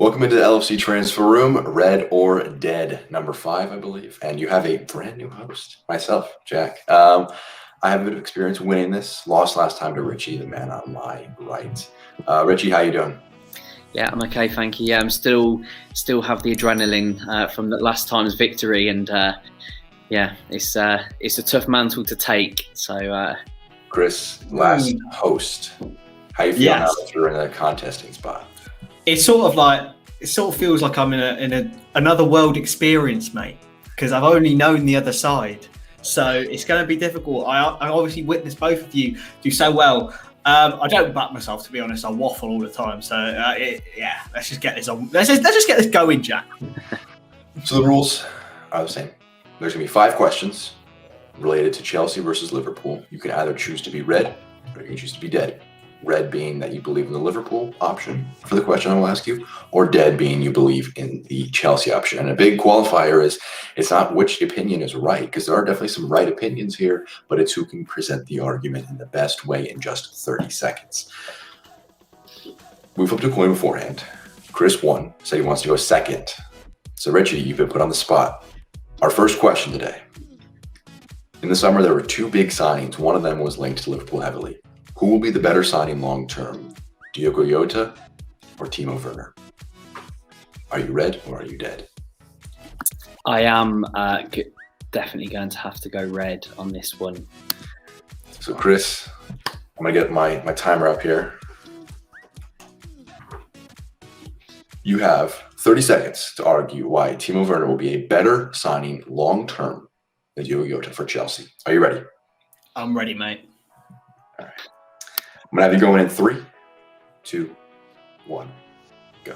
Welcome into the LFC transfer room, Red or Dead, number 5, I believe. And you have a brand new host, myself, Jack. I have a bit of experience winning this. Lost last time to Ritchie, the man on my right. Ritchie, how you doing? Yeah, I'm okay, thank you. Yeah, I'm still have the adrenaline from the last time's victory, and yeah, it's a tough mantle to take. So, Chris, last host. How you feeling now that you're in a contesting spot? It sort of feels like I'm in another world experience, mate, because I've only known the other side. So it's going to be difficult. I obviously witnessed both of you do so well. I don't back myself, to be honest. I waffle all the time. So let's just get this on. Let's just get this going, Jack. So the rules are the same. There's going to be 5 questions related to Chelsea versus Liverpool. You can either choose to be red or you can choose to be dead. Red being that you believe in the Liverpool option for the question I will ask you, or dead being you believe in the Chelsea option. And a big qualifier is it's not which opinion is right, because there are definitely some right opinions here, but it's who can present the argument in the best way in just 30 seconds. We flipped a coin beforehand. Chris won, so he wants to go second. So Ritchie, you've been put on the spot. Our first question today. In the summer, there were 2 big signings. One of them was linked to Liverpool heavily. Who will be the better signing long-term, Diogo Jota or Timo Werner? Are you red or are you dead? I am definitely going to have to go red on this one. So Chris, I'm going to get my timer up here. You have 30 seconds to argue why Timo Werner will be a better signing long-term than Diogo Jota for Chelsea. Are you ready? I'm ready, mate. All right. I'm going to have you going in 3, 2, 1, go.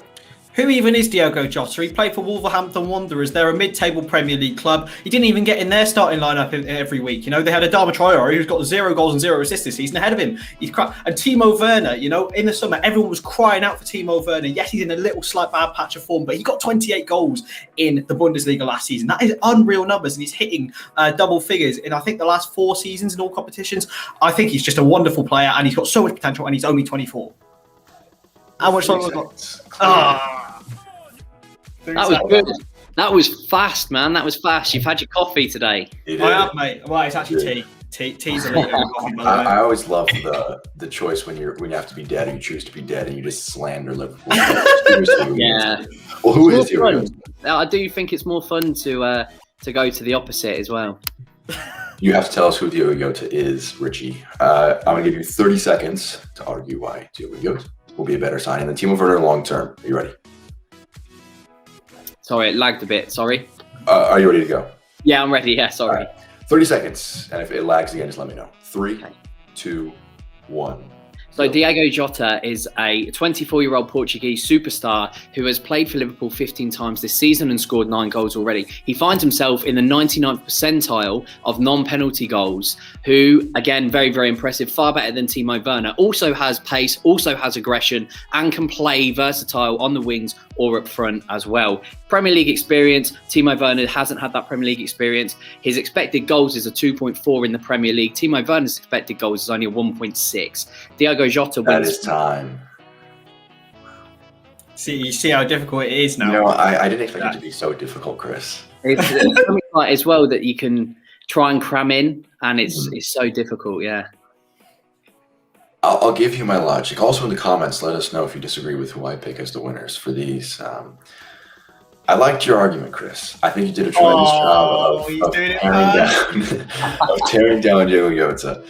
Who even is Diogo Jota? He played for Wolverhampton Wanderers. They're a mid-table Premier League club. He didn't even get in their starting lineup every week. You know, they had Adama Traore, who's got 0 goals and 0 assists this season ahead of him. He's and Timo Werner, you know, in the summer, everyone was crying out for Timo Werner. Yes, he's in a little slight bad patch of form, but he got 28 goals in the Bundesliga last season. That is unreal numbers, and he's hitting double figures in, I think, the last 4 seasons in all competitions. I think he's just a wonderful player, and he's got so much potential, and he's only 24. How much time have I got? That was good. That was fast, man. That was fast. You've had your coffee today. I have, mate. Well, it's actually tea. Tea's a leader of coffee, by the way. I always love the choice when you have to be dead and you choose to be dead and you just slander Liverpool. Yeah. Well, who is you? I do think it's more fun to go to the opposite as well. You have to tell us who Diogo Jota is, Ritchie. I'm going to give you 30 seconds to argue why Diogo Jota will be a better signing than Timo Werner long term. Are you ready? Sorry, it lagged a bit. Sorry. Are you ready to go? Yeah, I'm ready. Yeah, sorry. Right. 30 seconds. And if it lags again, just let me know. 3, 2, 1. So Diogo Jota is a 24-year-old Portuguese superstar who has played for Liverpool 15 times this season and scored 9 goals already. He finds himself in the 99th percentile of non-penalty goals, who, again, very, very impressive, far better than Timo Werner. Also has pace, also has aggression, and can play versatile on the wings or up front as well. Premier League experience, Timo Werner hasn't had that Premier League experience. His expected goals is a 2.4 in the Premier League. Timo Werner's expected goals is only a 1.6. Diogo Jota wins. That is time. You see how difficult it is now. No, I didn't expect it to be so difficult, Chris. It's something like as well that you can try and cram in, and it's so difficult, yeah. I'll give you my logic. Also in the comments, let us know if you disagree with who I pick as the winners for these. I liked your argument, Chris. I think you did a tremendous job of tearing down Diogo Jota.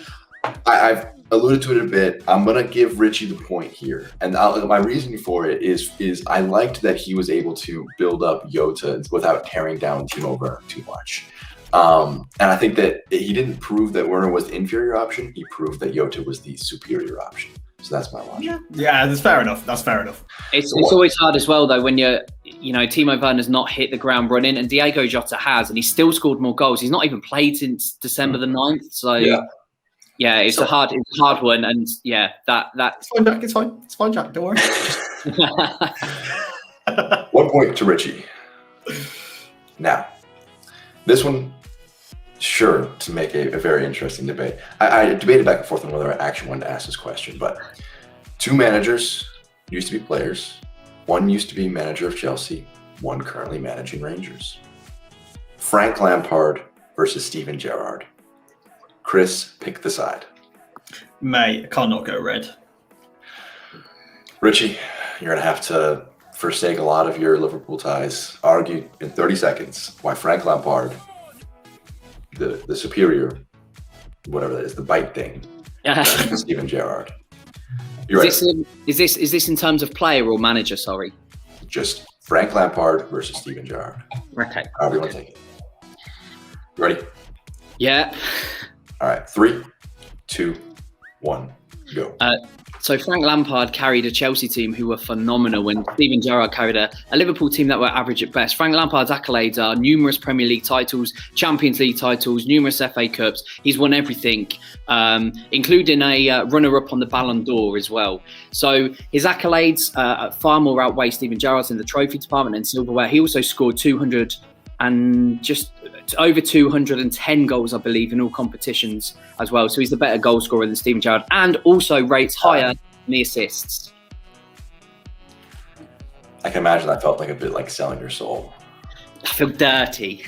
I've alluded to it a bit. I'm going to give Ritchie the point here. And my reasoning for it is I liked that he was able to build up Jota without tearing down Timo Werner too much. And I think that he didn't prove that Werner was the inferior option. He proved that Jota was the superior option. So that's my logic. Yeah, that's fair enough. It's always hard as well, though, when Timo Werner's not hit the ground running, and Diogo Jota has, and he's still scored more goals. He's not even played since December the 9th. So, yeah, it's a hard one. And, yeah, that... It's fine, Jack. It's fine, Jack. Don't worry. 1 point to Ritchie. Now, this one... Sure, to make a very interesting debate. I debated back and forth on whether I actually wanted to ask this question, but 2 managers used to be players. One used to be manager of Chelsea, one currently managing Rangers. Frank Lampard versus Steven Gerrard. Chris, pick the side. Mate, I can't not go red. Ritchie, you're going to have to forsake a lot of your Liverpool ties. Argue in 30 seconds why Frank Lampard, the superior, whatever that is, the bite thing, Steven Gerrard. You're right. Is this in terms of player or manager? Sorry. Just Frank Lampard versus Steven Gerrard. Okay. However you want to take it. You ready? Yeah. All right. 3, 2, 1, go. So Frank Lampard carried a Chelsea team who were phenomenal when Steven Gerrard carried a Liverpool team that were average at best. Frank Lampard's accolades are numerous Premier League titles, Champions League titles, numerous FA Cups. He's won everything, including a runner-up on the Ballon d'Or as well. So his accolades far more outweigh Steven Gerrard's in the trophy department and silverware. He also scored 200 and just over 210 goals, I believe, in all competitions as well. So he's the better goal scorer than Steven Gerrard, and also rates higher in the assists. I can imagine that felt like a bit like selling your soul. I feel dirty.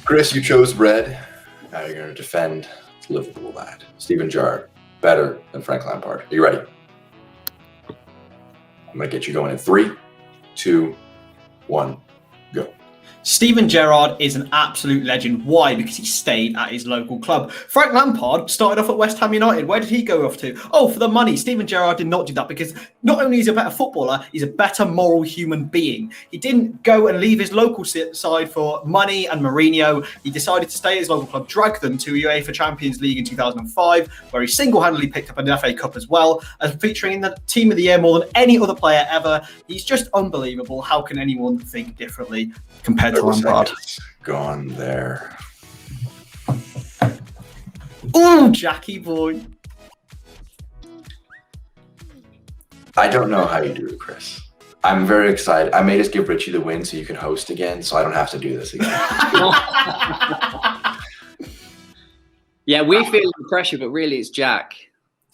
Chris, you chose red. Now you're going to defend Liverpool lad. Steven Gerrard, better than Frank Lampard. Are you ready? I'm going to get you going in 3, 2, 1, go. Steven Gerrard is an absolute legend. Why? Because he stayed at his local club. Frank Lampard started off at West Ham United. Where did he go off to? Oh, for the money. Steven Gerrard did not do that because not only is he a better footballer, he's a better moral human being. He didn't go and leave his local side for money and Mourinho. He decided to stay at his local club, drag them to UEFA Champions League in 2005, where he single-handedly picked up an FA Cup as well, as featuring in the Team of the Year more than any other player ever. He's just unbelievable. How can anyone think differently compared to Lampard? Gone there. Oh, Jackie boy. I don't know how you do it, Chris. I'm very excited. I may just give Ritchie the win so you can host again, so I don't have to do this again. Yeah, we feel the pressure, but really it's Jack.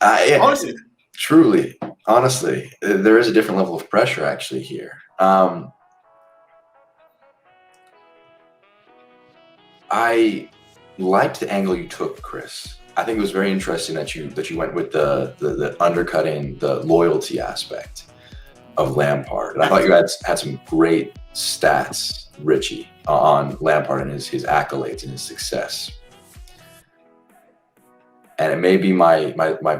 Honestly. Truly, honestly, there is a different level of pressure actually here. I liked the angle you took, Chris. I think it was very interesting that you went with the undercutting the loyalty aspect of Lampard. And I thought you had some great stats, Ritchie, on Lampard and his accolades and his success. And it may be my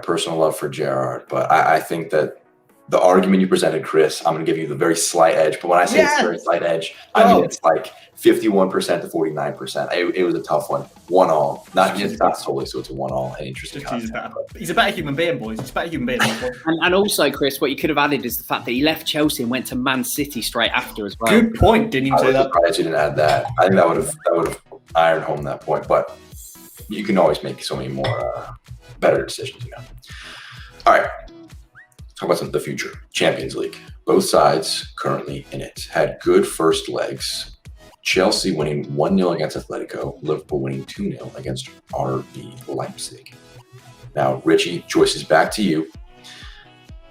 personal love for Gerrard, but I think that the argument you presented, Chris, I'm going to give you the very slight edge. But when I say it's a very slight edge, I mean it's like 51% to 49%. It was a tough one. 1-1. Not solely, so it's a 1-1. An interesting concept. He's a better human being, boys. He's a better human being. and also, Chris, what you could have added is the fact that he left Chelsea and went to Man City straight after as well. Good point. Didn't even say that. I was surprised you didn't add that. I think that would have ironed home that point. But you can always make so many more better decisions, you know. All right. Talk about the future. Champions League. Both sides currently in it had good first legs. Chelsea winning 1-0 against Atletico. Liverpool winning 2-0 against RB Leipzig. Now, Ritchie, choice is back to you.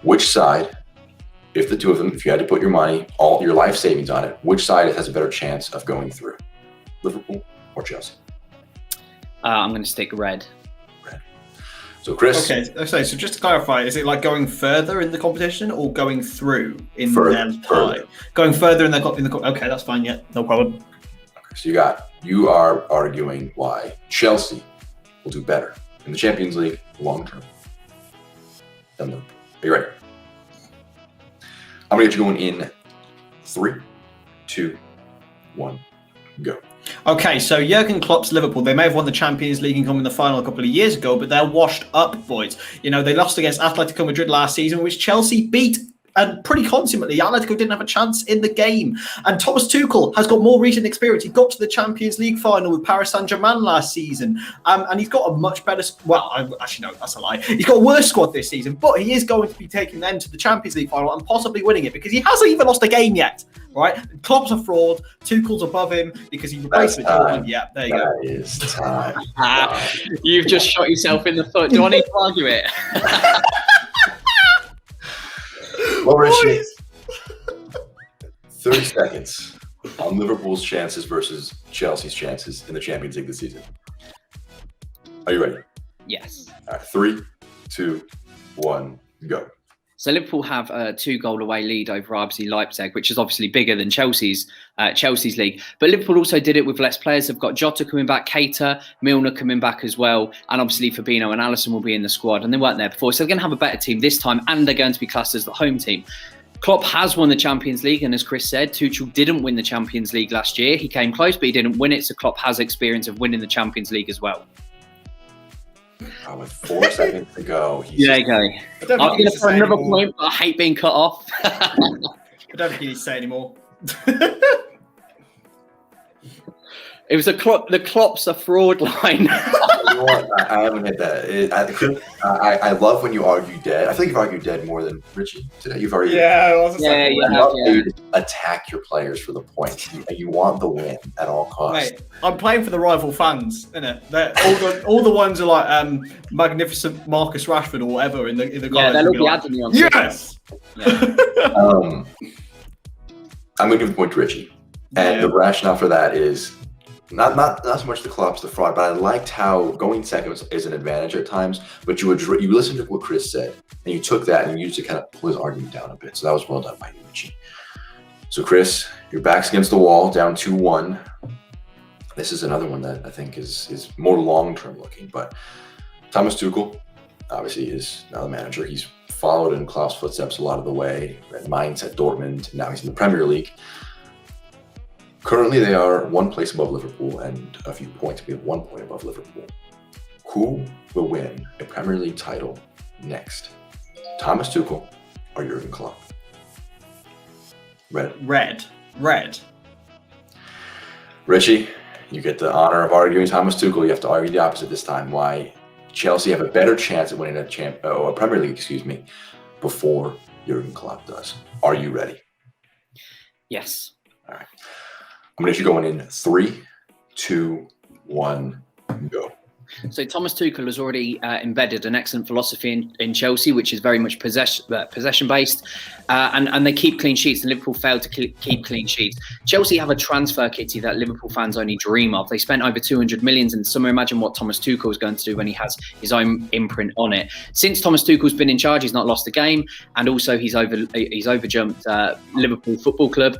Which side, if the two of them, if you had to put your money, all your life savings on it, which side has a better chance of going through? Liverpool or Chelsea? I'm going to stick red. So, Chris. Okay, so just to clarify, is it like going further in the competition or going through in their tie? Going further in the okay, that's fine. Yeah, no problem. Okay, so you are arguing why Chelsea will do better in the Champions League long term than Liverpool. Are you ready? I'm gonna get you going in 3, 2, 1, go. Okay, so Jurgen Klopp's Liverpool, they may have won the Champions League and come in the final a couple of years ago, but they're washed up, boys. You know, they lost against Atletico Madrid last season, which Chelsea beat, and pretty consummately. Atletico didn't have a chance in the game. And Thomas Tuchel has got more recent experience. He got to the Champions League final with Paris Saint-Germain last season. And he's got a much better... Well, actually, no, that's a lie. He's got a worse squad this season, but he is going to be taking them to the Champions League final and possibly winning it because he hasn't even lost a game yet, right? Klopp's a fraud. Tuchel's above him because he replaced with Jurgen. Yeah, there you go. That is time. You've just shot yourself in the foot. Do I need to argue it? Well, Ritchie, 30 seconds on Liverpool's chances versus Chelsea's chances in the Champions League this season. Are you ready? Yes. All right, 3, 2, 1, go. So Liverpool have a 2-goal away lead over RB Leipzig, which is obviously bigger than Chelsea's league. But Liverpool also did it with less players. They've got Jota coming back, Keita, Milner coming back as well. And obviously Fabinho and Alisson will be in the squad. And they weren't there before. So they're going to have a better team this time. And they're going to be classed as the home team. Klopp has won the Champions League. And as Chris said, Tuchel didn't win the Champions League last year. He came close, but he didn't win it. So Klopp has experience of winning the Champions League as well. With 4 seconds to go. There you go. I'm going to put another point, but I hate being cut off. I don't think you need to say anymore. It was the Klopp's a fraud line. You know what? I haven't hit that. I love when you argue dead. I think you've argued dead more than Ritchie today. You've already you attack your players for the points. You want the win at all costs. Mate, I'm playing for the rival fans, innit? All the ones are like magnificent Marcus Rashford or whatever in the guys. They'll be adding you on. Yes. Yeah. I'm going to give the point to Ritchie, and the rationale for that is. Not so much the Klopp's the fraud, but I liked how going second is an advantage at times. But you listened to what Chris said, and you took that and you used to kind of pull his argument down a bit. So that was well done by you, Ritchie. So Chris, your back's against the wall, down 2-1. This is another one that I think is more long-term looking. But Thomas Tuchel, obviously, is now the manager. He's followed in Klopp's footsteps a lot of the way. At Mainz, at Dortmund, now he's in the Premier League. Currently, they are 1 place above Liverpool and a few points. We have 1 point above Liverpool. Who will win a Premier League title next? Thomas Tuchel or Jurgen Klopp? Red. Ritchie, you get the honor of arguing Thomas Tuchel. You have to argue the opposite this time. Why Chelsea have a better chance at winning a Premier League, before Jurgen Klopp does. Are you ready? Yes. All right. I'm going to let you going in 3, 2, 1, go. So Thomas Tuchel has already embedded an excellent philosophy in Chelsea, which is very much possession based, and they keep clean sheets. And Liverpool failed to keep clean sheets. Chelsea have a transfer kitty that Liverpool fans only dream of. They spent over 200 million in the summer. Imagine what Thomas Tuchel is going to do when he has his own imprint on it. Since Thomas Tuchel's been in charge, he's not lost a game, and also he's overjumped Liverpool Football Club.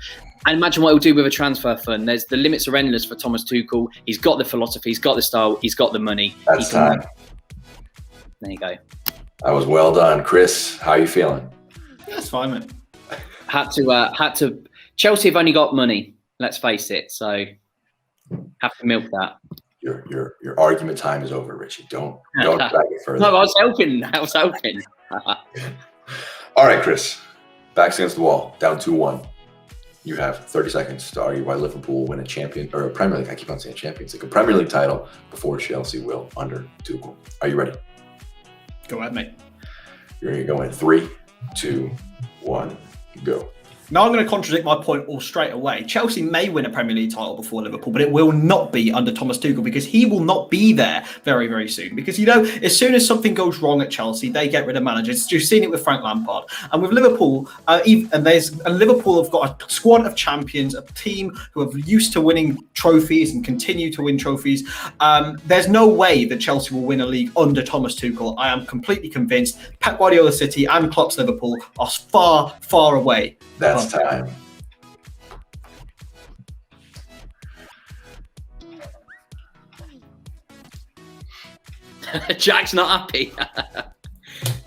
And imagine what he'll do with a transfer fund. The limits are endless for Thomas Tuchel. He's got the philosophy, he's got the style, he's got the money. That's time. There you go. That was well done. Chris, how are you feeling? That's fine, man. Had to. Chelsea have only got money, let's face it. So have to milk that. Your argument time is over, Ritchie. Don't drag it further. No, I was hoping. All right, Chris. Backs against the wall, down 2-1. You have 30 seconds to argue why Liverpool will win a Premier League. I keep on saying Champions League, a Premier League title before Chelsea will under Tuchel. Are you ready? Go ahead, mate. You're going to go in 3, 2, 1, go. Now I'm going to contradict my point all straight away. Chelsea may win a Premier League title before Liverpool, but it will not be under Thomas Tuchel because he will not be there very, very soon. Because, as soon as something goes wrong at Chelsea, they get rid of managers. You've seen it with Frank Lampard. And with Liverpool, Liverpool have got a squad of champions, a team who are used to winning trophies and continue to win trophies. There's no way that Chelsea will win a league under Thomas Tuchel. I am completely convinced Pep Guardiola City and Klopp's Liverpool are far, far away. That's time. Jack's not happy.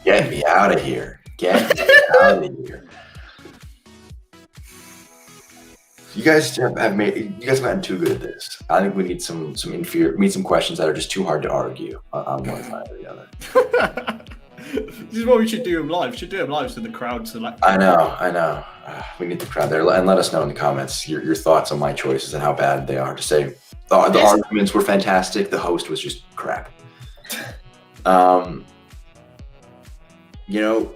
Get me out of here. Get me out of here. You guys have gotten too good at this. I think we need some questions that are just too hard to argue on one side or the other. This is what we should do them live. We should do them live so the crowd select. I know. We need the crowd there. And let us know in the comments your thoughts on my choices and how bad they are. To say the arguments were fantastic. The host was just crap.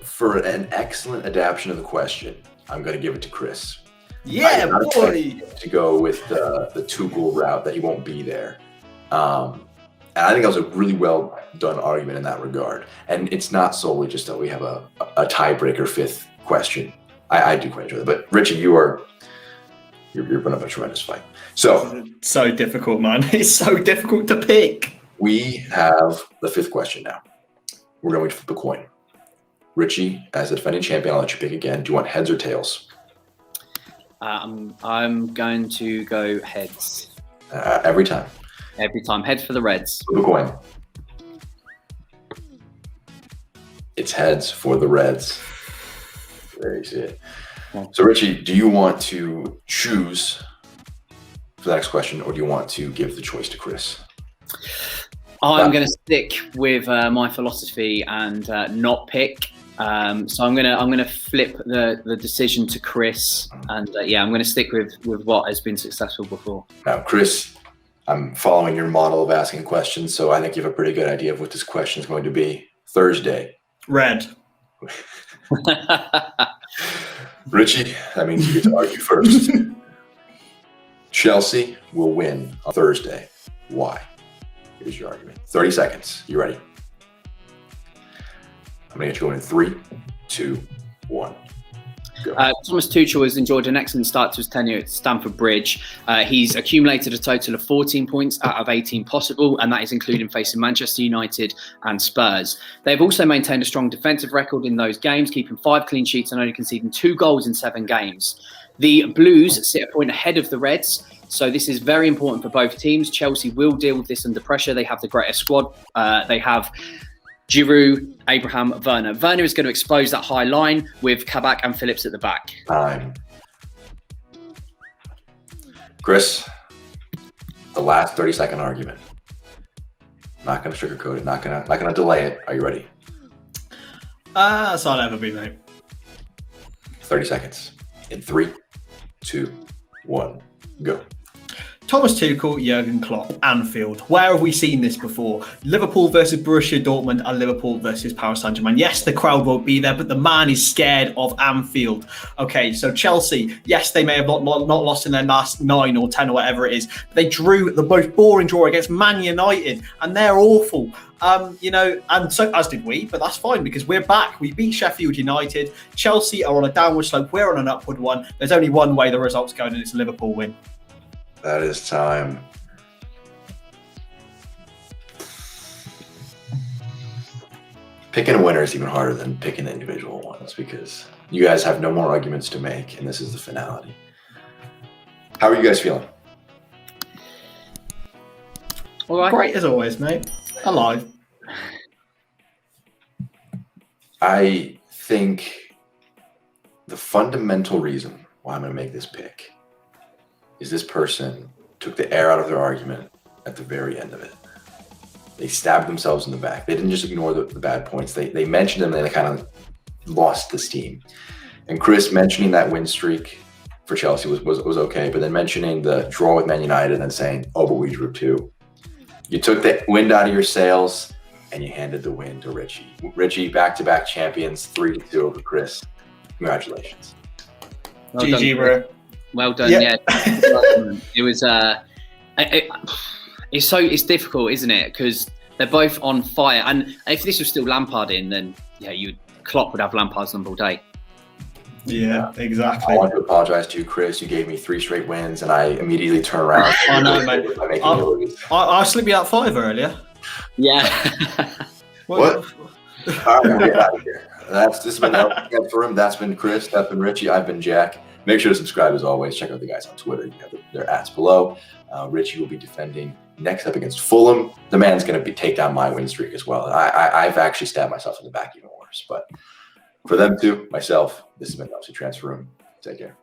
For an excellent adaptation of the question, I'm going to give it to Chris. Yeah, boy. To go with the Tuchel route that he won't be there. And I think that was a really well done argument in that regard. And it's not solely just that we have a tiebreaker fifth question. I do quite enjoy that. But Ritchie, you're putting up a tremendous fight. So difficult, man. It's so difficult to pick. we have the fifth question now. We're going to flip a coin. Ritchie, as the defending champion, I'll let you pick again. Do you want heads or tails? I'm going to go heads. Every time. Every time. Heads for the Reds. Flip a coin. It's heads for the Reds. There you see it. Yeah. So, Ritchie, do you want to choose for the next question, or do you want to give the choice to Chris? I'm going to stick with my philosophy and not pick. So I'm gonna flip the decision to Chris, and I'm going to stick with what has been successful before. Now, Chris, I'm following your model of asking questions, so I think you have a pretty good idea of what this question is going to be. Thursday. Red. Ritchie, that means you get to argue first. Chelsea will win on Thursday. Why? Here's your argument. 30 seconds. You ready? I'm going to get you going in 3, 2, 1. Go. Thomas Tuchel has enjoyed an excellent start to his tenure at Stamford Bridge. He's accumulated a total of 14 points out of 18 possible, and that is including facing Manchester United and Spurs. They've also maintained a strong defensive record in those games, keeping 5 clean sheets and only conceding 2 goals in 7 games. The Blues sit a point ahead of the Reds, so this is very important for both teams. Chelsea will deal with this under pressure. They have the greater squad. They have Giroud, Abraham, Werner. Werner is going to expose that high line with Kabak and Phillips at the back. Time. Chris, the last 30-second argument. Not going to sugarcoat it. Not going to delay it. Are you ready? That's all I'll ever be, mate. 30 seconds. In 3, 2, 1, go. Thomas Tuchel, Jurgen Klopp, Anfield. Where have we seen this before? Liverpool versus Borussia Dortmund and Liverpool versus Paris Saint-Germain. Yes, the crowd won't be there, but the man is scared of Anfield. Okay, so Chelsea, yes, they may have not lost in their last 9 or 10 or whatever it is, but they drew the most boring draw against Man United, and they're awful. And so as did we, but that's fine because we're back. We beat Sheffield United. Chelsea are on a downward slope. We're on an upward one. There's only one way the result's going, and it's a Liverpool win. That is time. Picking a winner is even harder than picking the individual ones because you guys have no more arguments to make, and this is the finality. How are you guys feeling? All right. Great as always, mate. Alive. I think the fundamental reason why I'm going to make this pick is this person took the air out of their argument at the very end of it. They stabbed themselves in the back. They didn't just ignore the bad points. They mentioned them and they kind of lost the steam. And Chris mentioning that win streak for Chelsea was okay, but then mentioning the draw with Man United and then saying, oh, but we drew 2. You took the wind out of your sails and you handed the win to Ritchie. Ritchie, back-to-back champions, 3-2 over Chris. Congratulations. Well GG, done, bro. Well done, yeah. It was it's difficult, isn't it? Because they're both on fire. And if this was still Lampard in, then Klopp would have Lampard's number all day. Yeah, exactly. I want to apologize to you, Chris. You gave me 3 straight wins, and I immediately turn around. I know, mate. I slipped you out 5 earlier. Yeah. What? All right, we'll get out of here. This has been for him. That's been Chris. That's been Ritchie. I've been Jack. Make sure to subscribe as always. Check out the guys on Twitter. You have their ads below. Ritchie will be defending next up against Fulham. The man's going to take down my win streak as well. I've actually stabbed myself in the back even worse. But for them two, myself, this has been LFC Transfer Room. Take care.